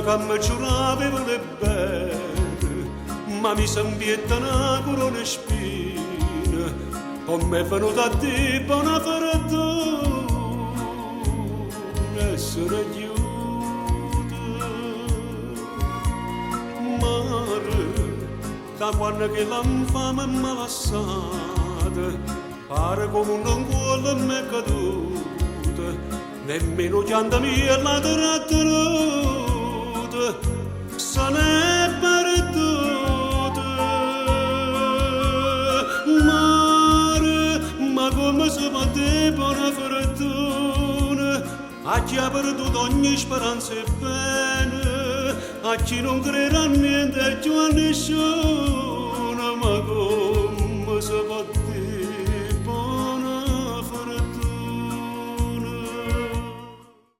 che mi giurava vuole bene, ma mi s'ambietta una corona spina, come è venuta a te buona fortuna, essere chiusa. Mare, da quando che l'infame m'ha lasciata, pare come un cuore m'è caduta, nemmeno chianta mia la trattenuta, se n'è perduta. Mare, ma come si fa te buona fortuna, a chi ha perduto ogni speranza e bene, a chi non crede a niente e più a nessuno, ma come si fa te